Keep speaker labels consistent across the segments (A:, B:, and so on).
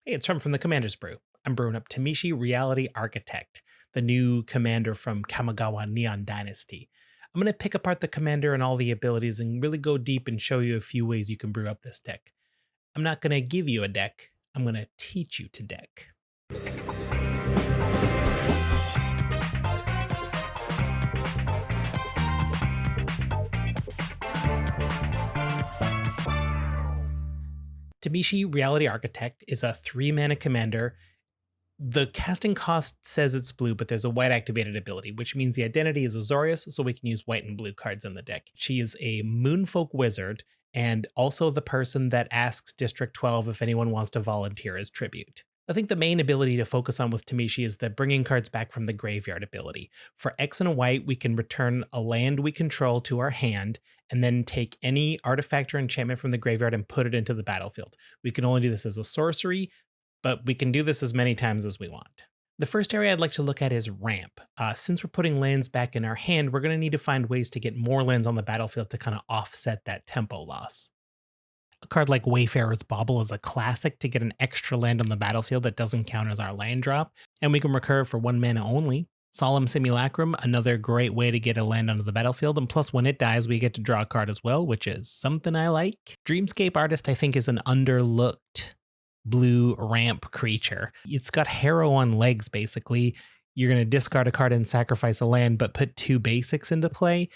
A: Hey, it's from the Commander's Brew. I'm brewing up Tameshi Reality Architect, the new commander from Kamigawa Neon Dynasty. I'm going to pick apart the commander and all the abilities and really go deep and show you a few ways you can brew up this deck. I'm not going to give you a deck, I'm going to teach you to deck. Tameshi Reality Architect is a 3-mana commander. The casting cost says it's blue, but there's a white activated ability, which means the identity is Azorius, so we can use white and blue cards in the deck. She is a moonfolk wizard, and also the person that asks District 12 if anyone wants to volunteer as tribute. I think the main ability to focus on with Tameshi is the bringing cards back from the graveyard ability. For X and a white, we can return a land we control to our hand, and then take any artifact or enchantment from the graveyard and put it into the battlefield. We can only do this as a sorcery, but we can do this as many times as we want. The first area I'd like to look at is ramp. Since we're putting lands back in our hand, we're going to need to find ways to get more lands on the battlefield to kind of offset that tempo loss. A card like Wayfarer's Bauble is a classic to get an extra land on the battlefield that doesn't count as our land drop, and we can recur for 1 mana only. Solemn Simulacrum, another great way to get a land onto the battlefield, and plus when it dies, we get to draw a card as well, which is something I like. Dreamscape Artist, I think, is an underlooked blue ramp creature. It's got Harrow on legs, basically. You're going to discard a card and sacrifice a land, but put 2 basics into play.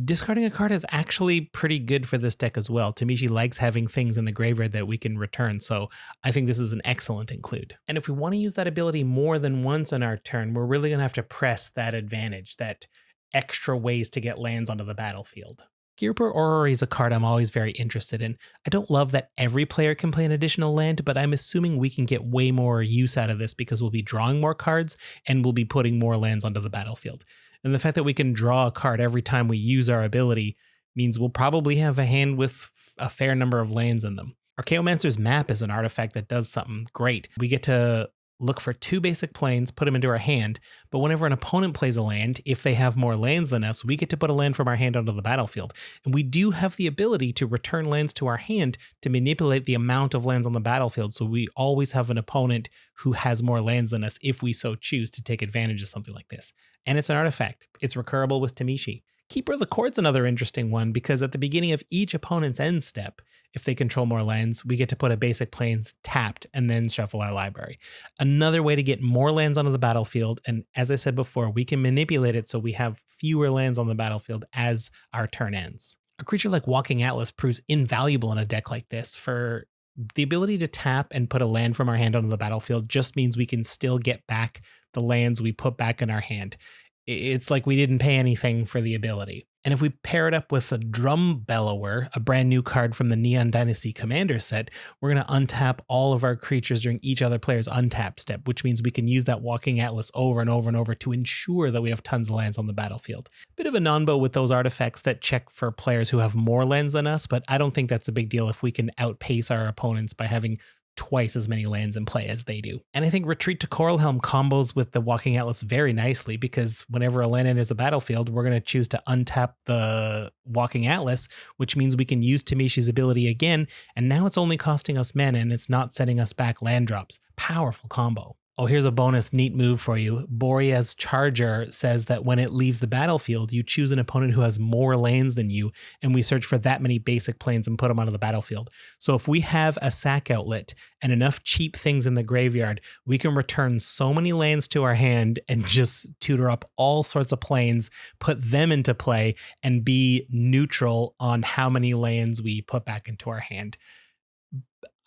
A: Discarding a card is actually pretty good for this deck as well. Tameshi likes having things in the graveyard that we can return, so I think this is an excellent include. And if we want to use that ability more than once in our turn, we're really going to have to press that advantage, that extra ways to get lands onto the battlefield. Gearper Orrery is a card I'm always very interested in. I don't love that every player can play an additional land, but I'm assuming we can get way more use out of this because we'll be drawing more cards and we'll be putting more lands onto the battlefield. And the fact that we can draw a card every time we use our ability means we'll probably have a hand with a fair number of lands in them. Archaeomancer's Map is an artifact that does something great. We get to look for 2 basic planes, put them into our hand, but whenever an opponent plays a land, if they have more lands than us, we get to put a land from our hand onto the battlefield. And we do have the ability to return lands to our hand to manipulate the amount of lands on the battlefield, so we always have an opponent who has more lands than us if we so choose to take advantage of something like this. And it's an artifact. It's recurable with Tameshi. Keeper of the Court's another interesting one because at the beginning of each opponent's end step, if they control more lands, we get to put a basic plains tapped and then shuffle our library. Another way to get more lands onto the battlefield, and as I said before, we can manipulate it so we have fewer lands on the battlefield as our turn ends. A creature like Walking Atlas proves invaluable in a deck like this. For the ability to tap and put a land from our hand onto the battlefield just means we can still get back the lands we put back in our hand. It's like we didn't pay anything for the ability. And if we pair it up with a Drum Bellower, a brand new card from the Neon Dynasty Commander set, we're going to untap all of our creatures during each other player's untap step, which means we can use that Walking Atlas over and over and over to ensure that we have tons of lands on the battlefield. Bit of a non-bo with those artifacts that check for players who have more lands than us, but I don't think that's a big deal if we can outpace our opponents by having twice as many lands in play as they do. And I think Retreat to Coralhelm combos with the Walking Atlas very nicely because whenever a land enters the battlefield, we're going to choose to untap the Walking Atlas, which means we can use Tameshi's ability again, and now it's only costing us mana and it's not setting us back land drops. Powerful combo. Oh, here's a bonus neat move for you. Boreas Charger says that when it leaves the battlefield, you choose an opponent who has more lands than you, and we search for that many basic planes and put them onto the battlefield. So if we have a sack outlet and enough cheap things in the graveyard, we can return so many lands to our hand and just tutor up all sorts of planes, put them into play, and be neutral on how many lands we put back into our hand.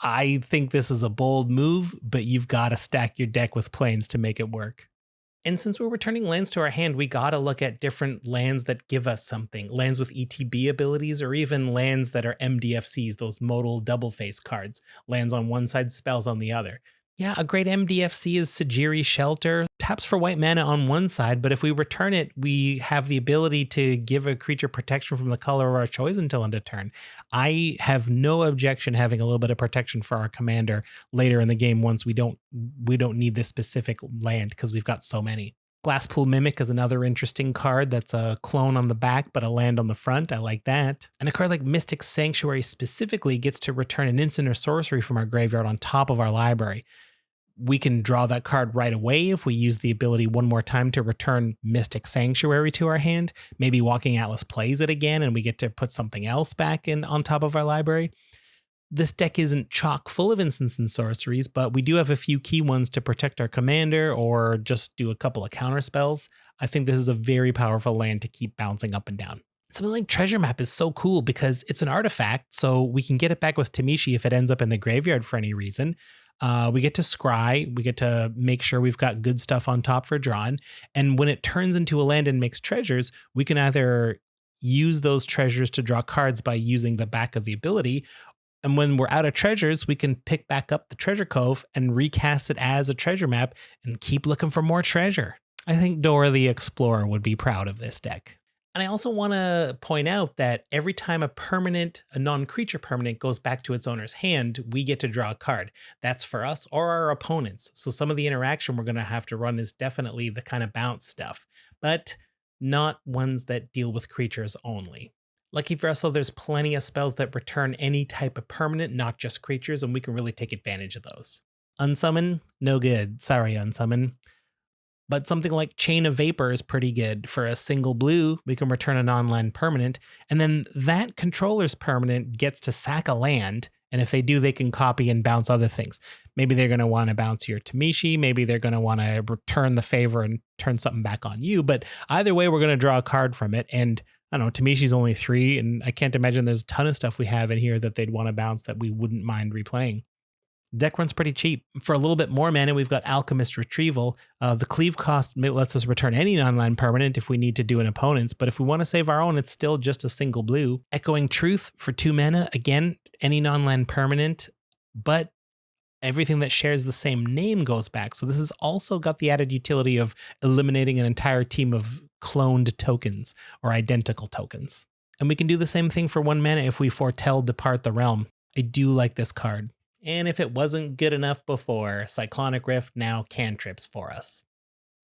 A: I think this is a bold move, but you've got to stack your deck with planes to make it work. And since we're returning lands to our hand, we got to look at different lands that give us something. Lands with ETB abilities, or even lands that are MDFCs, those modal double face cards. Lands on one side, spells on the other. Yeah, a great MDFC is Sajiri Shelter. Taps for white mana on one side, but if we return it, we have the ability to give a creature protection from the color of our choice until end of turn. I have no objection having a little bit of protection for our commander later in the game once we don't need this specific land because we've got so many. Glasspool Mimic is another interesting card that's a clone on the back, but a land on the front. I like that. And a card like Mystic Sanctuary specifically gets to return an instant or sorcery from our graveyard on top of our library. We can draw that card right away if we use the ability one more time to return Mystic Sanctuary to our hand. Maybe Walking Atlas plays it again and we get to put something else back in on top of our library. This deck isn't chock full of instants and sorceries, but we do have a few key ones to protect our commander or just do a couple of counter spells. I think this is a very powerful land to keep bouncing up and down. Something like Treasure Map is so cool because it's an artifact, so we can get it back with Tameshi if it ends up in the graveyard for any reason. We get to scry, we get to make sure we've got good stuff on top for drawing, and when it turns into a land and makes treasures, we can either use those treasures to draw cards by using the back of the ability, and when we're out of treasures, we can pick back up the treasure cove and recast it as a treasure map and keep looking for more treasure. I think Dora the Explorer would be proud of this deck. And I also want to point out that every time a non-creature permanent goes back to its owner's hand, we get to draw a card. That's for us or our opponents. So some of the interaction we're going to have to run is definitely the kind of bounce stuff, but not ones that deal with creatures only. Lucky for us, though, there's plenty of spells that return any type of permanent, not just creatures, and we can really take advantage of those. Unsummon? No good. Sorry, Unsummon. But something like Chain of Vapor is pretty good. For a single blue, we can return a non-land permanent, and then that controller's permanent gets to sack a land, and if they do, they can copy and bounce other things. Maybe they're going to want to bounce your Tameshi, maybe they're going to want to return the favor and turn something back on you, but either way, we're going to draw a card from it, and I don't know, Tameshi's only 3, and I can't imagine there's a ton of stuff we have in here that they'd want to bounce that we wouldn't mind replaying. Deck runs pretty cheap. For a little bit more mana, we've got Alchemist Retrieval. The cleave cost lets us return any non-land permanent if we need to do an opponent's, but if we want to save our own, it's still just a single blue. Echoing Truth for 2 mana. Again, any non-land permanent, but everything that shares the same name goes back. So this has also got the added utility of eliminating an entire team of cloned tokens or identical tokens. And we can do the same thing for 1 mana if we foretell Depart the Realm. I do like this card. And if it wasn't good enough before, Cyclonic Rift now cantrips for us.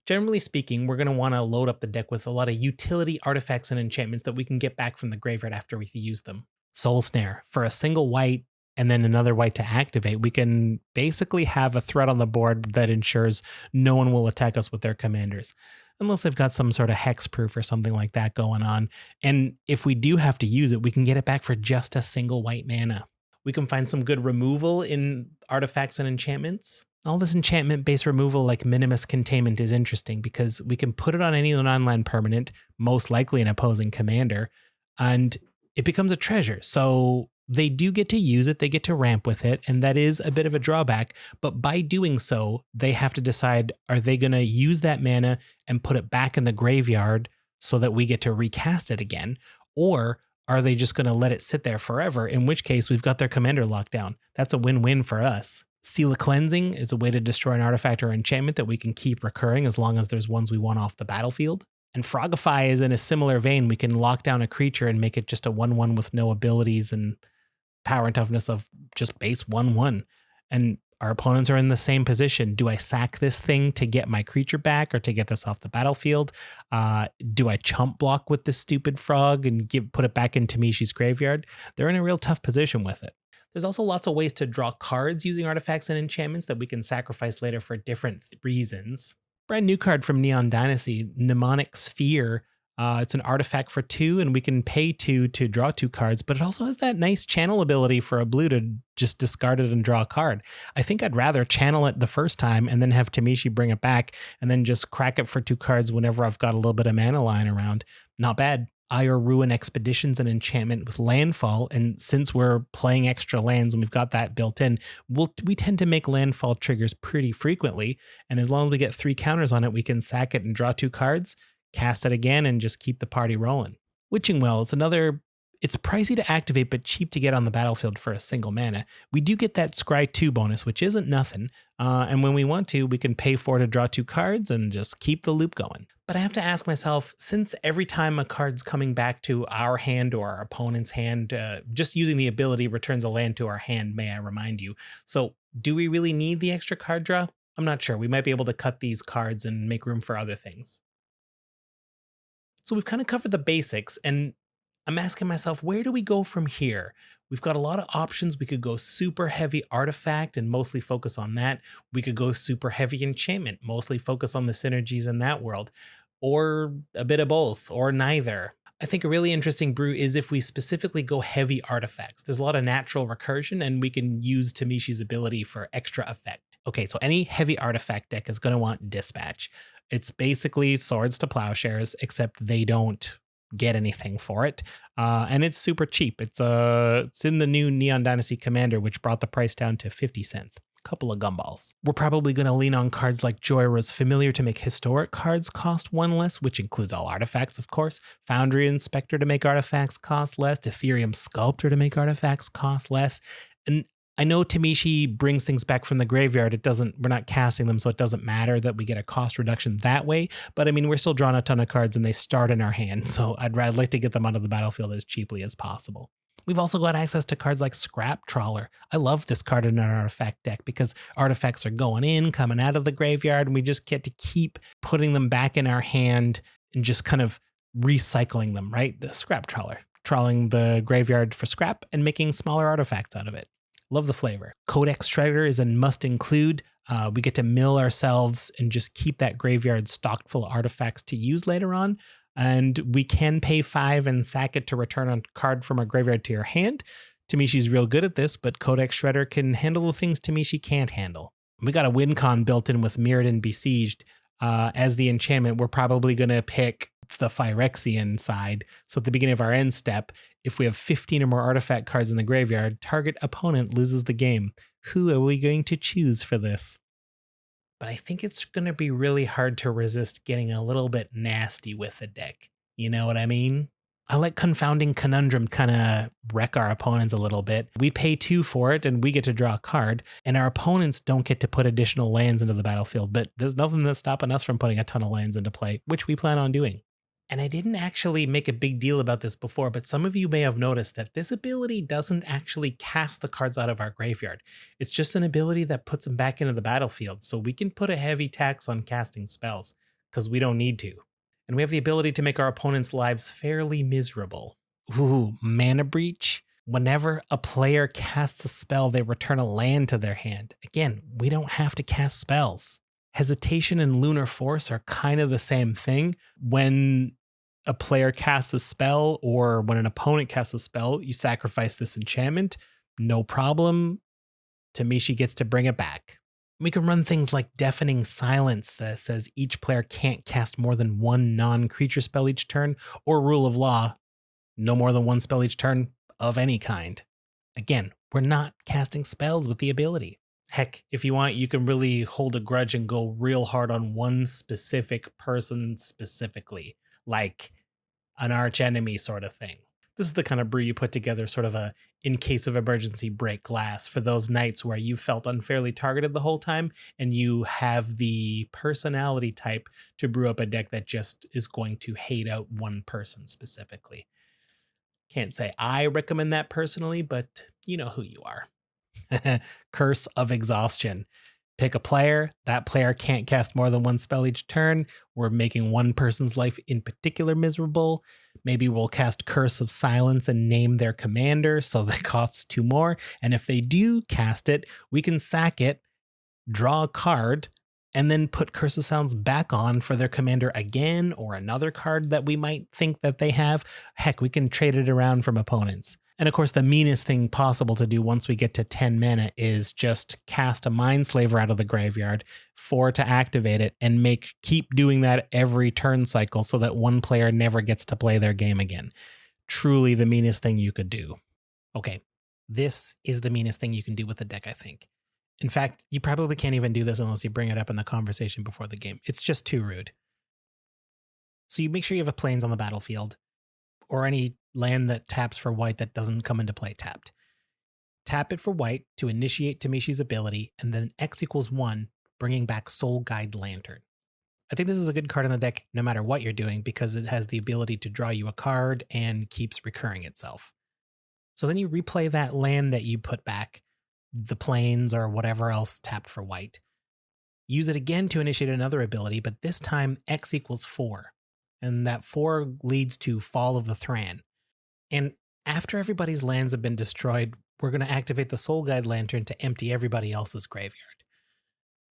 A: Generally speaking, we're going to want to load up the deck with a lot of utility artifacts and enchantments that we can get back from the graveyard after we use them. Soul Snare. For a single white and then another white to activate, we can basically have a threat on the board that ensures no one will attack us with their commanders, unless they've got some sort of hexproof or something like that going on. And if we do have to use it, we can get it back for just a single white mana. We can find some good removal in artifacts and enchantments. All this enchantment-based removal like Minimus Containment is interesting because we can put it on any non-land permanent, most likely an opposing commander, and it becomes a treasure. So they do get to use it, they get to ramp with it, and that is a bit of a drawback. But by doing so, they have to decide, are they going to use that mana and put it back in the graveyard so that we get to recast it again? Or are they just going to let it sit there forever? In which case, we've got their commander locked down. That's a win-win for us. Seal of Cleansing is a way to destroy an artifact or enchantment that we can keep recurring as long as there's ones we want off the battlefield. And Frogify is in a similar vein. We can lock down a creature and make it just a 1/1 with no abilities and power and toughness of just base 1/1. And our opponents are in the same position. Do I sack this thing to get my creature back or to get this off the battlefield? Do I chump block with this stupid frog and put it back in Tameshi's graveyard? They're in a real tough position with it. There's also lots of ways to draw cards using artifacts and enchantments that we can sacrifice later for different reasons. Brand new card from Neon Dynasty, Mnemonic Sphere. It's an artifact for 2, and we can pay 2 to draw 2 cards, but it also has that nice channel ability for a blue to just discard it and draw a card. I think I'd rather channel it the first time and then have Tameshi bring it back and then just crack it for 2 cards whenever I've got a little bit of mana lying around. Not bad. Ire Ruin Expedition's an enchantment with landfall, and since we're playing extra lands and we've got that built in, we tend to make landfall triggers pretty frequently, and as long as we get 3 counters on it, we can sack it and draw 2 cards, cast it again, and just keep the party rolling. Witching Well is another. It's pricey to activate, but cheap to get on the battlefield for a single mana. We do get that Scry 2 bonus, which isn't nothing. And when we want to, we can pay 4 to draw 2 cards and just keep the loop going. But I have to ask myself, since every time a card's coming back to our hand or our opponent's hand, just using the ability returns a land to our hand, may I remind you. So do we really need the extra card draw? I'm not sure. We might be able to cut these cards and make room for other things. So we've kind of covered the basics, and I'm asking myself, where do we go from here? We've got a lot of options. We could go super heavy artifact and mostly focus on that. We could go super heavy enchantment, mostly focus on the synergies in that world, or a bit of both, or neither. I think a really interesting brew is if we specifically go heavy artifacts. There's a lot of natural recursion, and we can use Tameshi's ability for extra effect. Okay, so any heavy artifact deck is going to want Dispatch. It's basically swords to plowshares, except they don't get anything for it. And it's super cheap. It's in the new Neon Dynasty Commander, which brought the price down to 50 cents. Couple of gumballs. We're probably going to lean on cards like Joyra's Familiar to make historic cards cost one less, which includes all artifacts, of course. Foundry Inspector to make artifacts cost less. Ethereum Sculptor to make artifacts cost less. And I know Tameshi brings things back from the graveyard. We're not casting them, so it doesn't matter that we get a cost reduction that way. But I mean, we're still drawing a ton of cards and they start in our hand. So I'd like to get them out of the battlefield as cheaply as possible. We've also got access to cards like Scrap Trawler. I love this card in an artifact deck because artifacts are going in, coming out of the graveyard, and we just get to keep putting them back in our hand and just kind of recycling them, right? The Scrap Trawler, trawling the graveyard for scrap and making smaller artifacts out of it. Love the flavor. Codex Shredder is a must include. We get to mill ourselves and just keep that graveyard stocked full of artifacts to use later on. And we can pay 5 and sack it to return a card from a graveyard to your hand. Tameshi's real good at this, but Codex Shredder can handle the things Tameshi can't handle. We got a win con built in with Mirrored and Besieged. As the enchantment, we're probably going to pick the Phyrexian side. So at the beginning of our end step, if we have 15 or more artifact cards in the graveyard, target opponent loses the game. Who are we going to choose for this? But I think it's going to be really hard to resist getting a little bit nasty with the deck. You know what I mean? I like Confounding Conundrum kind of wreck our opponents a little bit. We pay 2 for it and we get to draw a card, and our opponents don't get to put additional lands into the battlefield, but there's nothing that's stopping us from putting a ton of lands into play, which we plan on doing. And I didn't actually make a big deal about this before, but some of you may have noticed that this ability doesn't actually cast the cards out of our graveyard. It's just an ability that puts them back into the battlefield, so we can put a heavy tax on casting spells, because we don't need to. And we have the ability to make our opponents' lives fairly miserable. Ooh, Mana Breach. Whenever a player casts a spell, they return a land to their hand. Again, we don't have to cast spells. Hesitation and Lunar Force are kind of the same thing. When a player casts a spell or when an opponent casts a spell, you sacrifice this enchantment. No problem. Tameshi gets to bring it back. We can run things like Deafening Silence that says each player can't cast more than one non-creature spell each turn, or Rule of Law, no more than one spell each turn of any kind. Again, we're not casting spells with the ability. Heck, if you want, you can really hold a grudge and go real hard on one specific person specifically, like an archenemy sort of thing. This is the kind of brew you put together, sort of a in case of emergency break glass for those nights where you felt unfairly targeted the whole time and you have the personality type to brew up a deck that just is going to hate out one person specifically. Can't say I recommend that personally, but you know who you are. Curse of Exhaustion. Pick a player. That player can't cast more than one spell each turn. We're making one person's life in particular miserable. Maybe we'll cast Curse of Silence and name their commander, so that costs 2 more. And if they do cast it, we can sack it, draw a card, and then put Curse of Silence back on for their commander again, or another card that we might think that they have. Heck, we can trade it around from opponents. And of course, the meanest thing possible to do once we get to 10 mana is just cast a Mindslaver out of the graveyard, 4 to activate it, and keep doing that every turn cycle so that one player never gets to play their game again. Truly the meanest thing you could do. Okay, this is the meanest thing you can do with the deck, I think. In fact, you probably can't even do this unless you bring it up in the conversation before the game. It's just too rude. So you make sure you have a plains on the battlefield, or any land that taps for white that doesn't come into play tapped. Tap it for white to initiate Tameshi's ability, and then X = 1, bringing back Soul Guide Lantern. I think this is a good card in the deck no matter what you're doing, because it has the ability to draw you a card and keeps recurring itself. So then you replay that land that you put back, the plains or whatever else tapped for white. Use it again to initiate another ability, but this time X equals 4. And that 4 leads to Fall of the Thran. And after everybody's lands have been destroyed, we're going to activate the Soul Guide Lantern to empty everybody else's graveyard.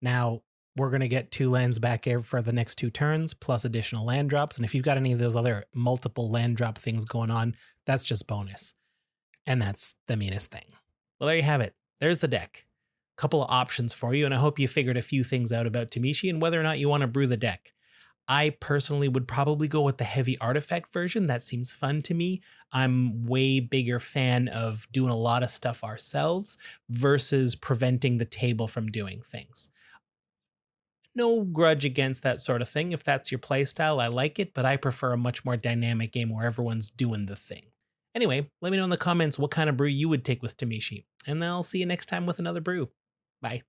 A: Now, we're going to get 2 lands back for the next 2 turns, plus additional land drops. And if you've got any of those other multiple land drop things going on, that's just bonus. And that's the meanest thing. Well, there you have it. There's the deck. Couple of options for you, and I hope you figured a few things out about Tameshi and whether or not you want to brew the deck. I personally would probably go with the heavy artifact version. That seems fun to me. I'm way bigger fan of doing a lot of stuff ourselves versus preventing the table from doing things. No grudge against that sort of thing. If that's your playstyle, I like it, but I prefer a much more dynamic game where everyone's doing the thing. Anyway, let me know in the comments what kind of brew you would take with Tameshi, and I'll see you next time with another brew. Bye.